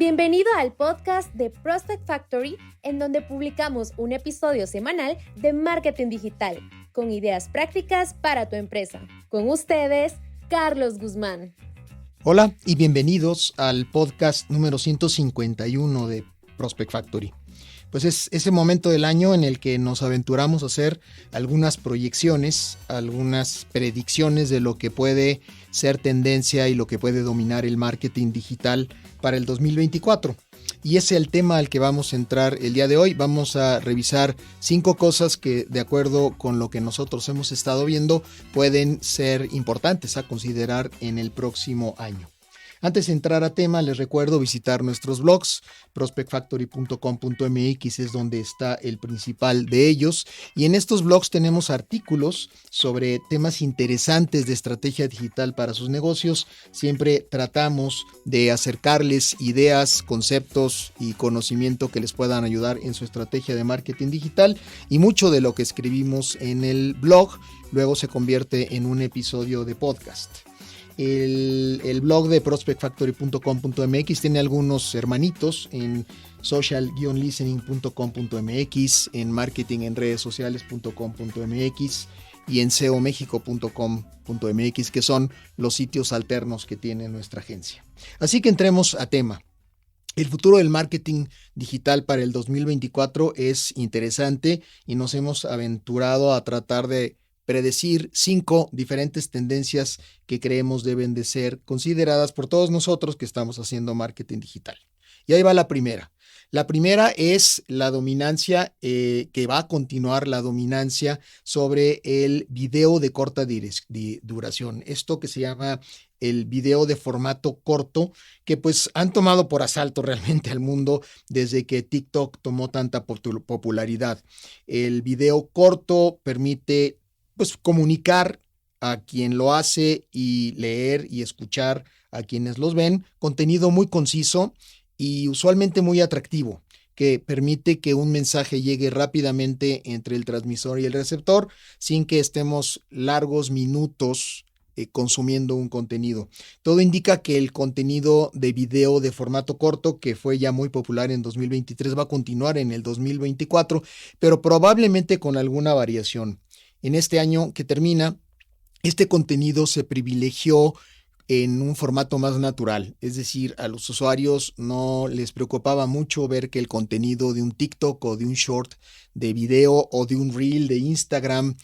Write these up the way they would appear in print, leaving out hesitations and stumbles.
Bienvenido al podcast de Prospect Factory, en donde publicamos un episodio semanal de marketing digital, con ideas prácticas para tu empresa. Con ustedes, Carlos Guzmán. Hola y bienvenidos al podcast número 151 de Prospect Factory. Pues es ese momento del año en el que nos aventuramos a hacer algunas proyecciones, algunas predicciones de lo que puede ser tendencia y lo que puede dominar el marketing digital para el 2024. Y ese es el tema al que vamos a entrar el día de hoy. Vamos a revisar 5 cosas que, de acuerdo con lo que nosotros hemos estado viendo, pueden ser importantes a considerar en el próximo año. Antes de entrar a tema, les recuerdo visitar nuestros blogs. prospectfactory.com.mx es donde está el principal de ellos. Y en estos blogs tenemos artículos sobre temas interesantes de estrategia digital para sus negocios. Siempre tratamos de acercarles ideas, conceptos y conocimiento que les puedan ayudar en su estrategia de marketing digital. Y mucho de lo que escribimos en el blog luego se convierte en un episodio de podcast. El blog de prospectfactory.com.mx tiene algunos hermanitos en social-listening.com.mx, en marketingenredesociales.com.mx y en seomexico.com.mx, que son los sitios alternos que tiene nuestra agencia. Así que entremos a tema. El futuro del marketing digital para el 2024 es interesante y nos hemos aventurado a tratar de predecir 5 diferentes tendencias que creemos deben de ser consideradas por todos nosotros que estamos haciendo marketing digital. Y ahí va la primera. La primera es la dominancia, que va a continuar la dominancia sobre el video de corta duración. Esto que se llama el video de formato corto, que pues han tomado por asalto realmente al mundo desde que TikTok tomó tanta popularidad. El video corto permite pues comunicar a quien lo hace y leer y escuchar a quienes los ven, contenido muy conciso y usualmente muy atractivo, que permite que un mensaje llegue rápidamente entre el transmisor y el receptor sin que estemos largos minutos consumiendo un contenido. Todo indica que el contenido de video de formato corto, que fue ya muy popular en 2023, va a continuar en el 2024, pero probablemente con alguna variación. En este año que termina, este contenido se privilegió en un formato más natural, es decir, a los usuarios no les preocupaba mucho ver que el contenido de un TikTok o de un short de video o de un reel de Instagram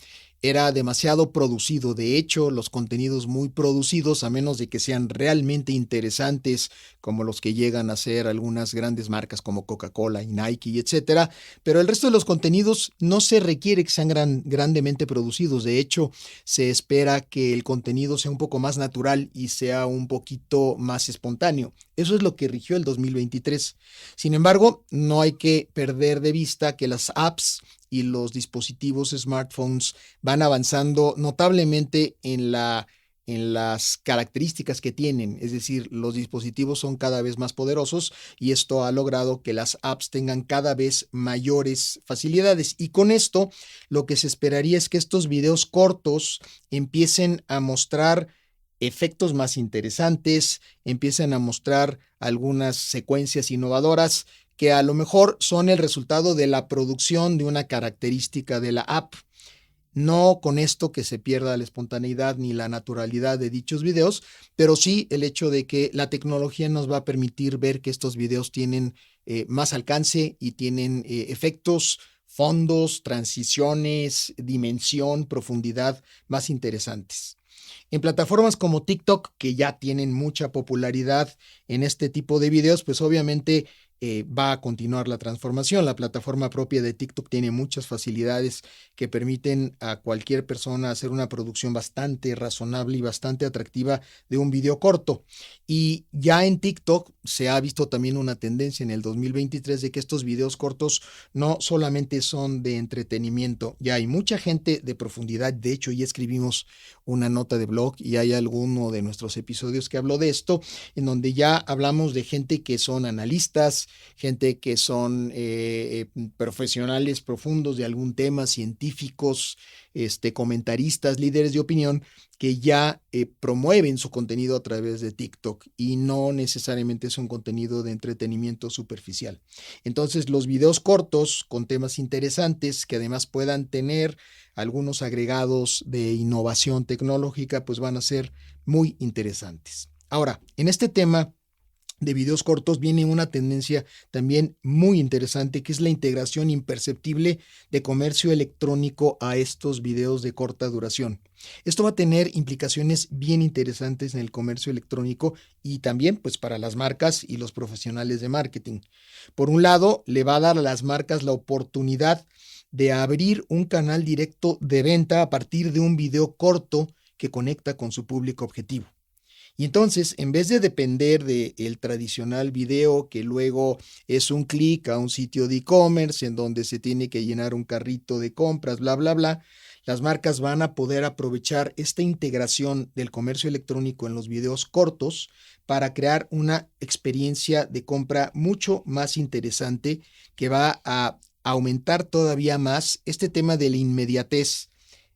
era demasiado producido. De hecho, los contenidos muy producidos, a menos de que sean realmente interesantes, como los que llegan a ser algunas grandes marcas como Coca-Cola y Nike, y etcétera, pero el resto de los contenidos no se requiere que sean grandemente producidos. De hecho, se espera que el contenido sea un poco más natural y sea un poquito más espontáneo. Eso es lo que rigió el 2023. Sin embargo, no hay que perder de vista que las apps y los dispositivos smartphones van avanzando notablemente en las características que tienen, es decir, los dispositivos son cada vez más poderosos y esto ha logrado que las apps tengan cada vez mayores facilidades, y con esto lo que se esperaría es que estos videos cortos empiecen a mostrar efectos más interesantes, empiecen a mostrar algunas secuencias innovadoras que a lo mejor son el resultado de la producción de una característica de la app. No con esto que se pierda la espontaneidad ni la naturalidad de dichos videos, pero sí el hecho de que la tecnología nos va a permitir ver que estos videos tienen más alcance y tienen efectos, fondos, transiciones, dimensión, profundidad más interesantes. En plataformas como TikTok, que ya tienen mucha popularidad en este tipo de videos, pues obviamente va a continuar la transformación. La plataforma propia de TikTok tiene muchas facilidades que permiten a cualquier persona hacer una producción bastante razonable y bastante atractiva de un video corto. Y ya en TikTok se ha visto también una tendencia en el 2023 de que estos videos cortos no solamente son de entretenimiento, ya hay mucha gente de profundidad. De hecho, ya escribimos una nota de blog y hay alguno de nuestros episodios que habló de esto, en donde ya hablamos de gente que son analistas, gente que son profesionales profundos de algún tema, científicos, comentaristas, líderes de opinión que ya promueven su contenido a través de TikTok y no necesariamente es un contenido de entretenimiento superficial. Entonces, los videos cortos con temas interesantes que además puedan tener algunos agregados de innovación tecnológica, pues van a ser muy interesantes. Ahora, en este tema de videos cortos viene una tendencia también muy interesante, que es la integración imperceptible de comercio electrónico a estos videos de corta duración. Esto va a tener implicaciones bien interesantes en el comercio electrónico y también pues para las marcas y los profesionales de marketing. Por un lado, le va a dar a las marcas la oportunidad de abrir un canal directo de venta a partir de un video corto que conecta con su público objetivo. Y entonces, en vez de depender del tradicional video que luego es un clic a un sitio de e-commerce en donde se tiene que llenar un carrito de compras, bla, bla, bla, las marcas van a poder aprovechar esta integración del comercio electrónico en los videos cortos para crear una experiencia de compra mucho más interesante que va a aumentar todavía más este tema de la inmediatez,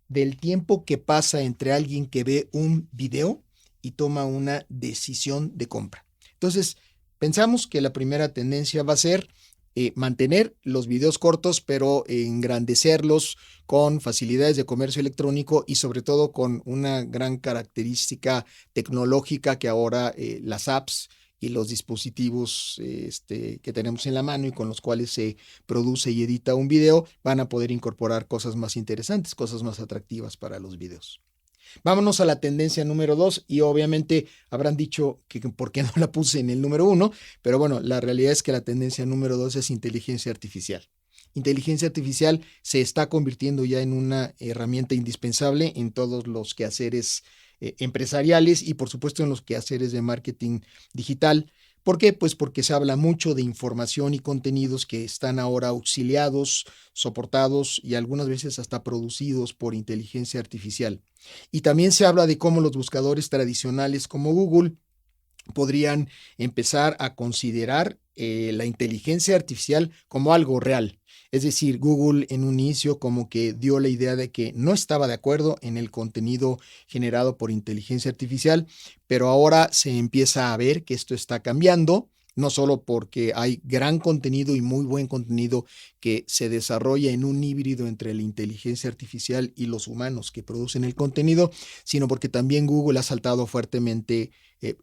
del tiempo que pasa entre alguien que ve un video y toma una decisión de compra. Entonces, pensamos que la primera tendencia va a ser mantener los videos cortos, pero engrandecerlos con facilidades de comercio electrónico y sobre todo con una gran característica tecnológica que ahora las apps y los dispositivos que tenemos en la mano y con los cuales se produce y edita un video van a poder incorporar cosas más interesantes, cosas más atractivas para los videos. Vámonos a la tendencia número 2 y obviamente habrán dicho que por qué no la puse en el número 1, pero bueno, la realidad es que la tendencia número 2 es inteligencia artificial. Inteligencia artificial se está convirtiendo ya en una herramienta indispensable en todos los quehaceres empresariales y por supuesto en los quehaceres de marketing digital. ¿Por qué? Pues porque se habla mucho de información y contenidos que están ahora auxiliados, soportados y algunas veces hasta producidos por inteligencia artificial. Y también se habla de cómo los buscadores tradicionales como Google podrían empezar a considerar la inteligencia artificial como algo real. Es decir, Google en un inicio como que dio la idea de que no estaba de acuerdo en el contenido generado por inteligencia artificial, pero ahora se empieza a ver que esto está cambiando, no solo porque hay gran contenido y muy buen contenido que se desarrolla en un híbrido entre la inteligencia artificial y los humanos que producen el contenido, sino porque también Google ha saltado fuertemente,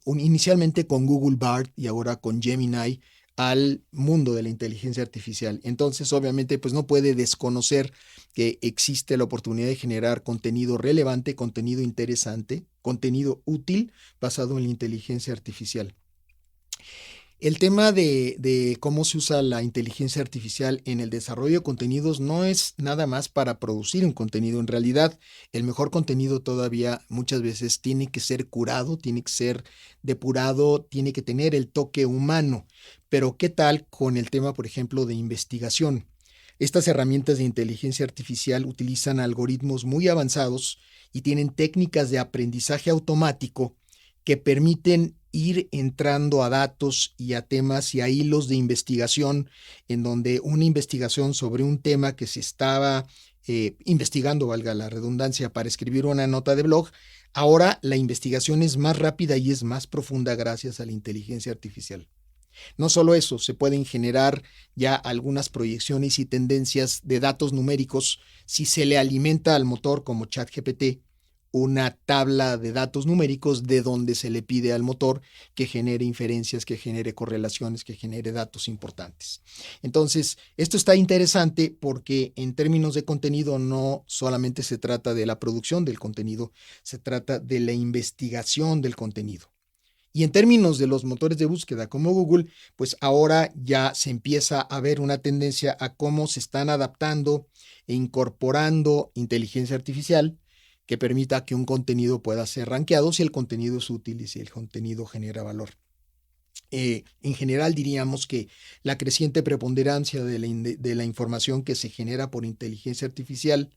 inicialmente con Google Bard y ahora con Gemini, al mundo de la inteligencia artificial. Entonces, obviamente, pues no puede desconocer que existe la oportunidad de generar contenido relevante, contenido interesante, contenido útil basado en la inteligencia artificial. El tema de cómo se usa la inteligencia artificial en el desarrollo de contenidos no es nada más para producir un contenido. En realidad, el mejor contenido todavía muchas veces tiene que ser curado, tiene que ser depurado, tiene que tener el toque humano. Pero, ¿qué tal con el tema, por ejemplo, de investigación? Estas herramientas de inteligencia artificial utilizan algoritmos muy avanzados y tienen técnicas de aprendizaje automático que permiten ir entrando a datos y a temas y a hilos de investigación en donde una investigación sobre un tema que se estaba investigando, valga la redundancia, para escribir una nota de blog, ahora la investigación es más rápida y es más profunda gracias a la inteligencia artificial. No solo eso, se pueden generar ya algunas proyecciones y tendencias de datos numéricos si se le alimenta al motor como ChatGPT una tabla de datos numéricos de donde se le pide al motor que genere inferencias, que genere correlaciones, que genere datos importantes. Entonces, esto está interesante porque en términos de contenido no solamente se trata de la producción del contenido, se trata de la investigación del contenido. Y en términos de los motores de búsqueda como Google, pues ahora ya se empieza a ver una tendencia a cómo se están adaptando e incorporando inteligencia artificial que permita que un contenido pueda ser rankeado si el contenido es útil y si el contenido genera valor. En general diríamos que la creciente preponderancia de la información que se genera por inteligencia artificial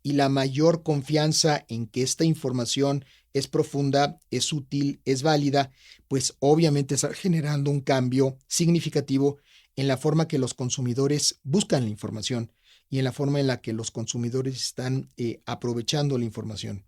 y la mayor confianza en que esta información es profunda, es útil, es válida, pues obviamente está generando un cambio significativo en la forma que los consumidores buscan la información y en la forma en la que los consumidores están aprovechando la información.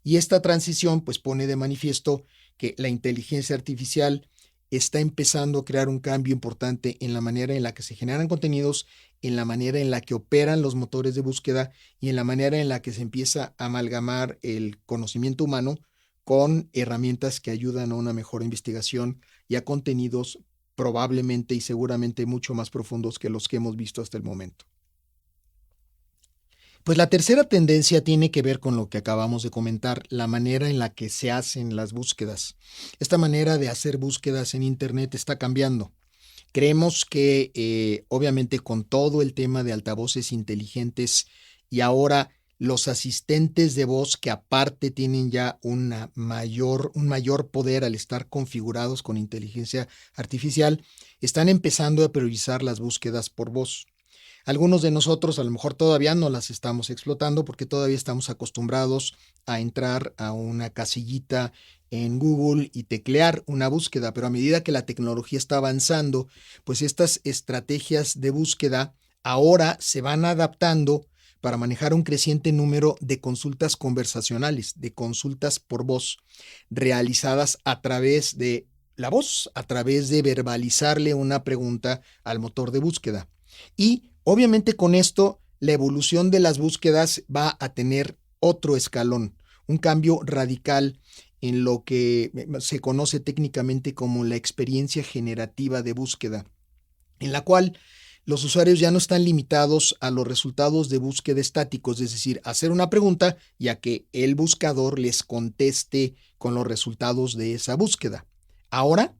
Y esta transición pues pone de manifiesto que la inteligencia artificial está empezando a crear un cambio importante en la manera en la que se generan contenidos, en la manera en la que operan los motores de búsqueda y en la manera en la que se empieza a amalgamar el conocimiento humano con herramientas que ayudan a una mejor investigación y a contenidos probablemente y seguramente mucho más profundos que los que hemos visto hasta el momento. Pues la tercera tendencia tiene que ver con lo que acabamos de comentar, la manera en la que se hacen las búsquedas. Esta manera de hacer búsquedas en Internet está cambiando. Creemos que obviamente con todo el tema de altavoces inteligentes y ahora los asistentes de voz que aparte tienen ya un mayor poder al estar configurados con inteligencia artificial, están empezando a priorizar las búsquedas por voz. Algunos de nosotros a lo mejor todavía no las estamos explotando porque todavía estamos acostumbrados a entrar a una casillita en Google y teclear una búsqueda, pero a medida que la tecnología está avanzando, pues estas estrategias de búsqueda ahora se van adaptando para manejar un creciente número de consultas conversacionales, de consultas por voz, realizadas a través de la voz, a través de verbalizarle una pregunta al motor de búsqueda. Y obviamente con esto la evolución de las búsquedas va a tener otro escalón, un cambio radical en lo que se conoce técnicamente como la experiencia generativa de búsqueda, en la cual los usuarios ya no están limitados a los resultados de búsqueda estáticos, es decir, hacer una pregunta y a que el buscador les conteste con los resultados de esa búsqueda. Ahora,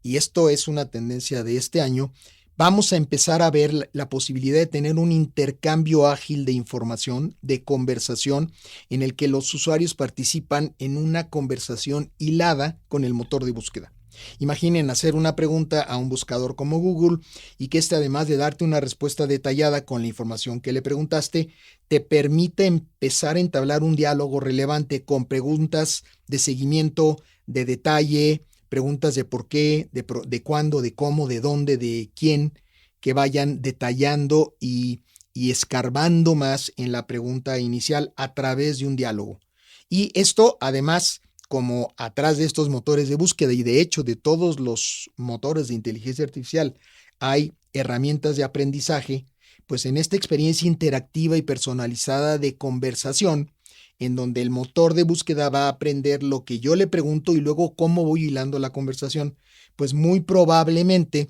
y esto es una tendencia de este año, vamos a empezar a ver la posibilidad de tener un intercambio ágil de información, de conversación, en el que los usuarios participan en una conversación hilada con el motor de búsqueda. Imaginen hacer una pregunta a un buscador como Google y que este, además de darte una respuesta detallada con la información que le preguntaste, te permite empezar a entablar un diálogo relevante con preguntas de seguimiento, de detalle, preguntas de por qué, de cuándo, de cómo, de dónde, de quién, que vayan detallando y escarbando más en la pregunta inicial a través de un diálogo. Y esto, además, como atrás de estos motores de búsqueda y de hecho de todos los motores de inteligencia artificial hay herramientas de aprendizaje, pues en esta experiencia interactiva y personalizada de conversación, en donde el motor de búsqueda va a aprender lo que yo le pregunto y luego cómo voy hilando la conversación, pues muy probablemente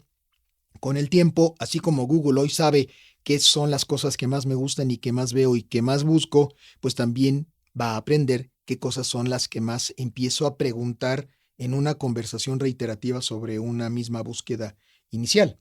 con el tiempo, así como Google hoy sabe qué son las cosas que más me gustan y que más veo y que más busco, pues también va a aprender qué cosas son las que más empiezo a preguntar en una conversación reiterativa sobre una misma búsqueda inicial.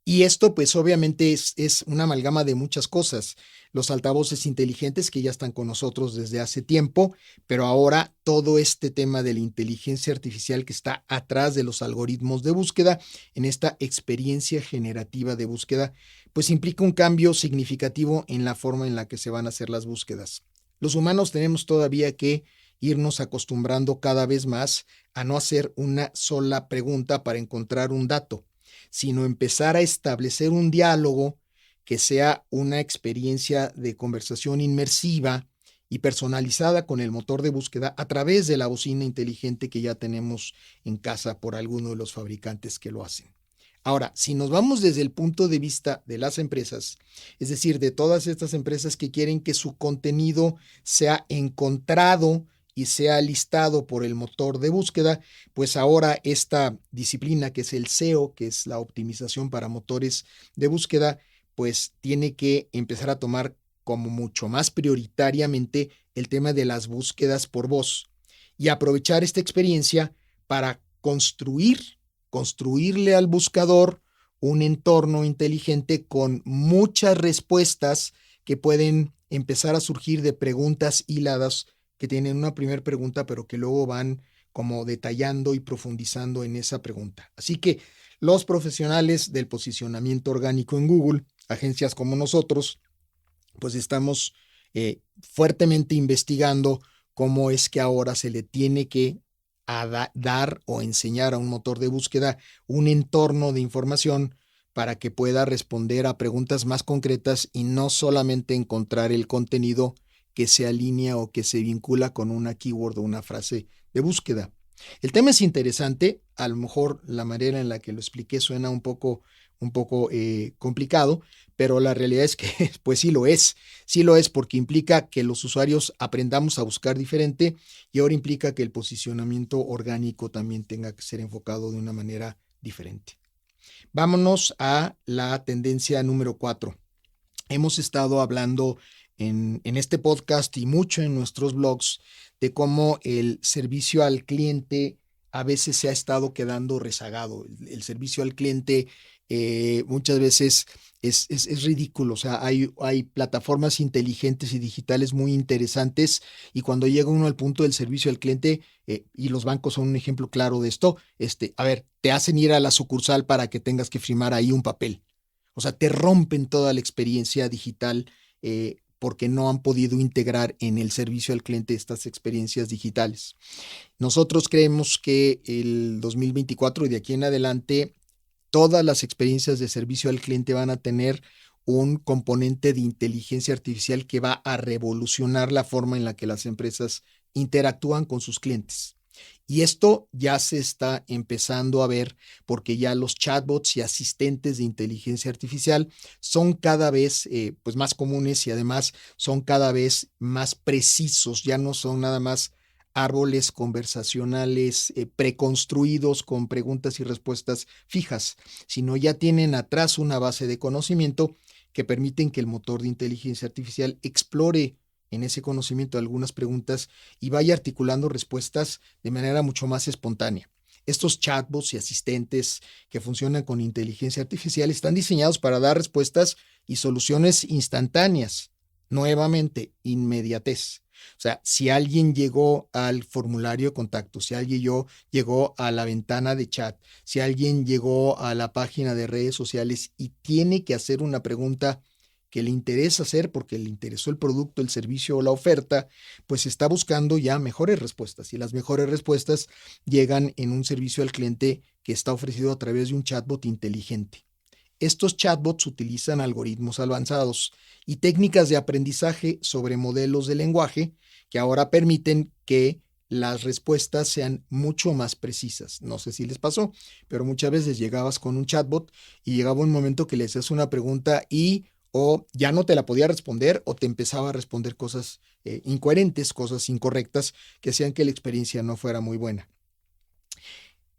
Y esto pues obviamente es una amalgama de muchas cosas. Los altavoces inteligentes que ya están con nosotros desde hace tiempo, pero ahora todo este tema de la inteligencia artificial que está atrás de los algoritmos de búsqueda, en esta experiencia generativa de búsqueda, pues implica un cambio significativo en la forma en la que se van a hacer las búsquedas. Los humanos tenemos todavía que irnos acostumbrando cada vez más a no hacer una sola pregunta para encontrar un dato, sino empezar a establecer un diálogo que sea una experiencia de conversación inmersiva y personalizada con el motor de búsqueda a través de la bocina inteligente que ya tenemos en casa por alguno de los fabricantes que lo hacen. Ahora, si nos vamos desde el punto de vista de las empresas, es decir, de todas estas empresas que quieren que su contenido sea encontrado y sea listado por el motor de búsqueda, pues ahora esta disciplina que es el SEO, que es la optimización para motores de búsqueda, pues tiene que empezar a tomar como mucho más prioritariamente el tema de las búsquedas por voz y aprovechar esta experiencia para construirle al buscador un entorno inteligente con muchas respuestas que pueden empezar a surgir de preguntas hiladas que tienen una primera pregunta, pero que luego van como detallando y profundizando en esa pregunta. Así que los profesionales del posicionamiento orgánico en Google, agencias como nosotros, pues estamos fuertemente investigando cómo es que ahora se le tiene que dar o enseñar a un motor de búsqueda un entorno de información para que pueda responder a preguntas más concretas y no solamente encontrar el contenido que se alinea o que se vincula con una keyword o una frase de búsqueda. El tema es interesante, a lo mejor la manera en la que lo expliqué suena un poco complicado, pero la realidad es que pues sí lo es porque implica que los usuarios aprendamos a buscar diferente y ahora implica que el posicionamiento orgánico también tenga que ser enfocado de una manera diferente. Vámonos a la tendencia número 4. Hemos estado hablando en este podcast y mucho en nuestros blogs de cómo el servicio al cliente a veces se ha estado quedando rezagado. El servicio al cliente muchas veces es ridículo. O sea, hay plataformas inteligentes y digitales muy interesantes y cuando llega uno al punto del servicio al cliente, y los bancos son un ejemplo claro de esto, a ver, te hacen ir a la sucursal para que tengas que firmar ahí un papel. O sea, te rompen toda la experiencia digital porque no han podido integrar en el servicio al cliente estas experiencias digitales. Nosotros creemos que el 2024 y de aquí en adelante, todas las experiencias de servicio al cliente van a tener un componente de inteligencia artificial que va a revolucionar la forma en la que las empresas interactúan con sus clientes. Y esto ya se está empezando a ver porque ya los chatbots y asistentes de inteligencia artificial son cada vez pues más comunes y además son cada vez más precisos, ya no son nada más árboles conversacionales preconstruidos con preguntas y respuestas fijas, sino ya tienen atrás una base de conocimiento que permiten que el motor de inteligencia artificial explore en ese conocimiento algunas preguntas y vaya articulando respuestas de manera mucho más espontánea. Estos chatbots y asistentes que funcionan con inteligencia artificial están diseñados para dar respuestas y soluciones instantáneas. Nuevamente, inmediatez. O sea, si alguien llegó al formulario de contacto, si alguien llegó a la ventana de chat, si alguien llegó a la página de redes sociales y tiene que hacer una pregunta que le interesa hacer porque le interesó el producto, el servicio o la oferta, pues está buscando ya mejores respuestas y las mejores respuestas llegan en un servicio al cliente que está ofrecido a través de un chatbot inteligente. Estos chatbots utilizan algoritmos avanzados y técnicas de aprendizaje sobre modelos de lenguaje que ahora permiten que las respuestas sean mucho más precisas. No sé si les pasó, pero muchas veces llegabas con un chatbot y llegaba un momento que le hacías una pregunta y o ya no te la podía responder o te empezaba a responder cosas incoherentes, cosas incorrectas que hacían que la experiencia no fuera muy buena.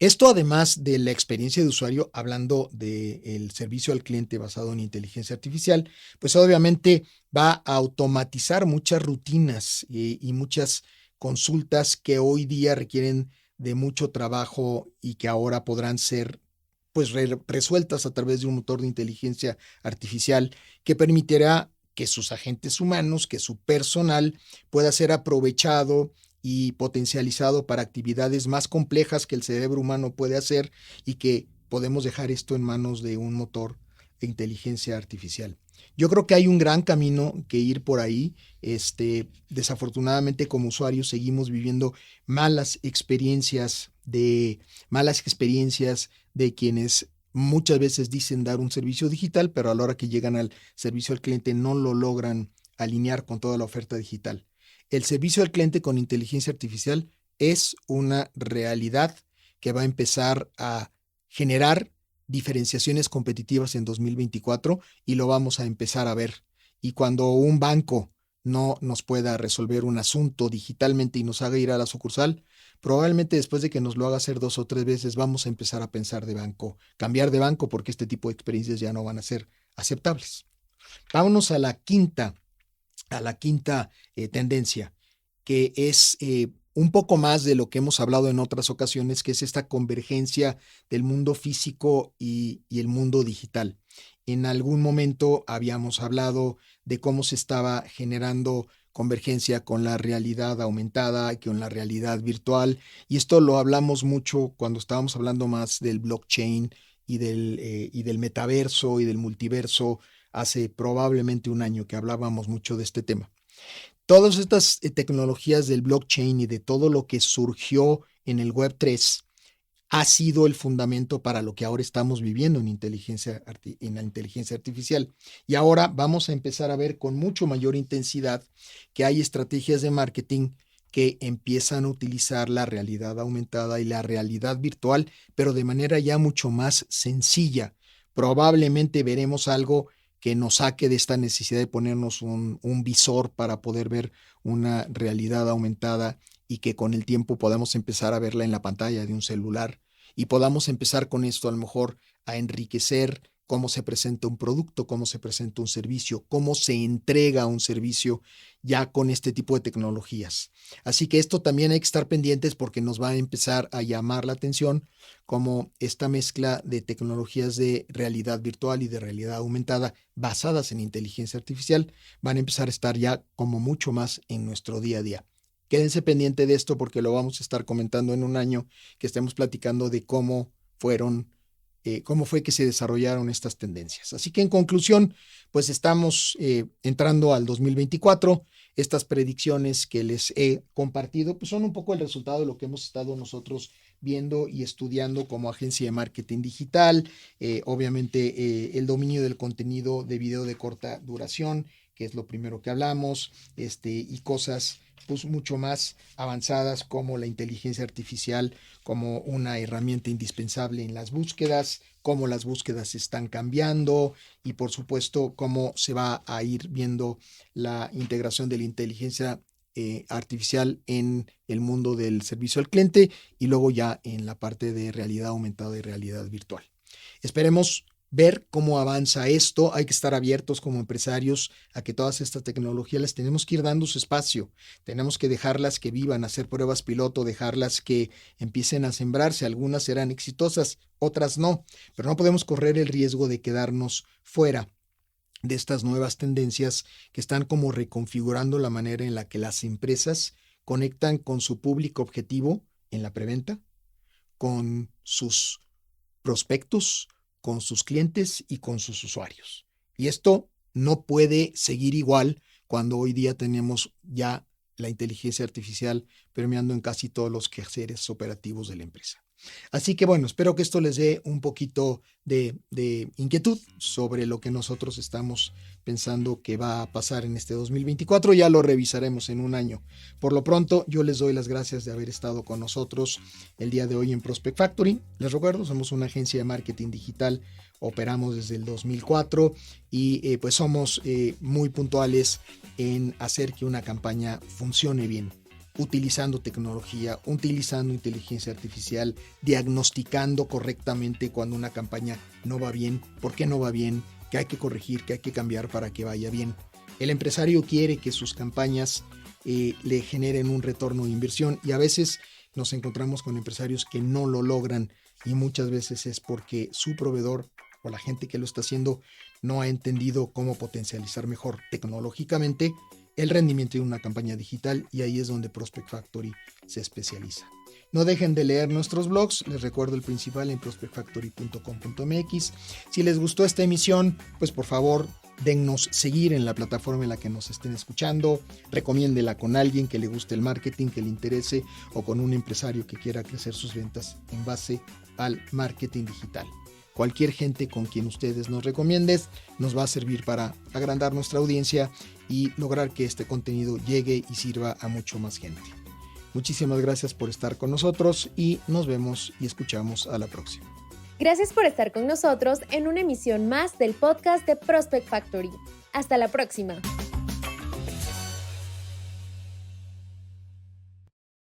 Esto además de la experiencia de usuario, hablando del servicio al cliente basado en inteligencia artificial, pues obviamente va a automatizar muchas rutinas y muchas consultas que hoy día requieren de mucho trabajo y que ahora podrán ser pues resueltas a través de un motor de inteligencia artificial que permitirá que sus agentes humanos, que su personal pueda ser aprovechado y potencializado para actividades más complejas que el cerebro humano puede hacer y que podemos dejar esto en manos de un motor de inteligencia artificial. Yo creo que hay un gran camino que ir por ahí. Desafortunadamente como usuarios seguimos viviendo malas experiencias de quienes muchas veces dicen dar un servicio digital, pero a la hora que llegan al servicio al cliente no lo logran alinear con toda la oferta digital. El servicio al cliente con inteligencia artificial es una realidad que va a empezar a generar diferenciaciones competitivas en 2024 y lo vamos a empezar a ver. Y cuando un banco no nos pueda resolver un asunto digitalmente y nos haga ir a la sucursal, probablemente después de que nos lo haga hacer 2 o 3 veces vamos a empezar a pensar de banco, cambiar de banco porque este tipo de experiencias ya no van a ser aceptables. Vámonos a la quinta tendencia, que es un poco más de lo que hemos hablado en otras ocasiones, que es esta convergencia del mundo físico y el mundo digital. En algún momento habíamos hablado de cómo se estaba generando convergencia con la realidad aumentada, con la realidad virtual, y esto lo hablamos mucho cuando estábamos hablando más del blockchain y del metaverso y del multiverso hace probablemente un año que hablábamos mucho de este tema. Todas estas tecnologías del blockchain y de todo lo que surgió en el Web 3 ha sido el fundamento para lo que ahora estamos viviendo en la inteligencia artificial. Y ahora vamos a empezar a ver con mucho mayor intensidad que hay estrategias de marketing que empiezan a utilizar la realidad aumentada y la realidad virtual, pero de manera ya mucho más sencilla. Probablemente veremos algo que nos saque de esta necesidad de ponernos un visor para poder ver una realidad aumentada y que con el tiempo podamos empezar a verla en la pantalla de un celular y podamos empezar con esto a lo mejor a enriquecer cómo se presenta un producto, cómo se presenta un servicio, cómo se entrega un servicio ya con este tipo de tecnologías. Así que esto también hay que estar pendientes porque nos va a empezar a llamar la atención como esta mezcla de tecnologías de realidad virtual y de realidad aumentada basadas en inteligencia artificial van a empezar a estar ya como mucho más en nuestro día a día. Quédense pendiente de esto porque lo vamos a estar comentando en un año que estemos platicando de cómo fue que se desarrollaron estas tendencias. Así que en conclusión, pues estamos entrando al 2024. Estas predicciones que les he compartido pues son un poco el resultado de lo que hemos estado nosotros viendo y estudiando como agencia de marketing digital. Obviamente el dominio del contenido de video de corta duración, que es lo primero que hablamos, y cosas pues mucho más avanzadas como la inteligencia artificial como una herramienta indispensable en las búsquedas, cómo las búsquedas están cambiando y por supuesto cómo se va a ir viendo la integración de la inteligencia artificial en el mundo del servicio al cliente y luego ya en la parte de realidad aumentada y realidad virtual. Esperemos ver cómo avanza esto. Hay que estar abiertos como empresarios a que todas estas tecnologías les tenemos que ir dando su espacio. Tenemos que dejarlas que vivan, hacer pruebas piloto, dejarlas que empiecen a sembrarse. Algunas serán exitosas, otras no, pero no podemos correr el riesgo de quedarnos fuera de estas nuevas tendencias que están como reconfigurando la manera en la que las empresas conectan con su público objetivo en la preventa, con sus prospectos, con sus clientes y con sus usuarios. Y esto no puede seguir igual cuando hoy día tenemos ya la inteligencia artificial permeando en casi todos los quehaceres operativos de la empresa. Así que bueno, espero que esto les dé un poquito de inquietud sobre lo que nosotros estamos pensando que va a pasar en este 2024. Ya lo revisaremos en un año. Por lo pronto, yo les doy las gracias de haber estado con nosotros el día de hoy en Prospect Factory. Les recuerdo, somos una agencia de marketing digital, operamos desde el 2004 y pues somos muy puntuales en hacer que una campaña funcione bien, utilizando tecnología, utilizando inteligencia artificial, diagnosticando correctamente cuando una campaña no va bien, por qué no va bien, qué hay que corregir, qué hay que cambiar para que vaya bien. El empresario quiere que sus campañas le generen un retorno de inversión y a veces nos encontramos con empresarios que no lo logran y muchas veces es porque su proveedor o la gente que lo está haciendo no ha entendido cómo potencializar mejor tecnológicamente el rendimiento de una campaña digital y ahí es donde Prospect Factory se especializa. No dejen de leer nuestros blogs, les recuerdo el principal en prospectfactory.com.mx. Si les gustó esta emisión, pues por favor dennos seguir en la plataforma en la que nos estén escuchando, recomiéndela con alguien que le guste el marketing, que le interese o con un empresario que quiera crecer sus ventas en base al marketing digital. Cualquier gente con quien ustedes nos recomienden nos va a servir para agrandar nuestra audiencia y lograr que este contenido llegue y sirva a mucho más gente. Muchísimas gracias por estar con nosotros y nos vemos y escuchamos a la próxima. Gracias por estar con nosotros en una emisión más del podcast de Prospect Factory. Hasta la próxima.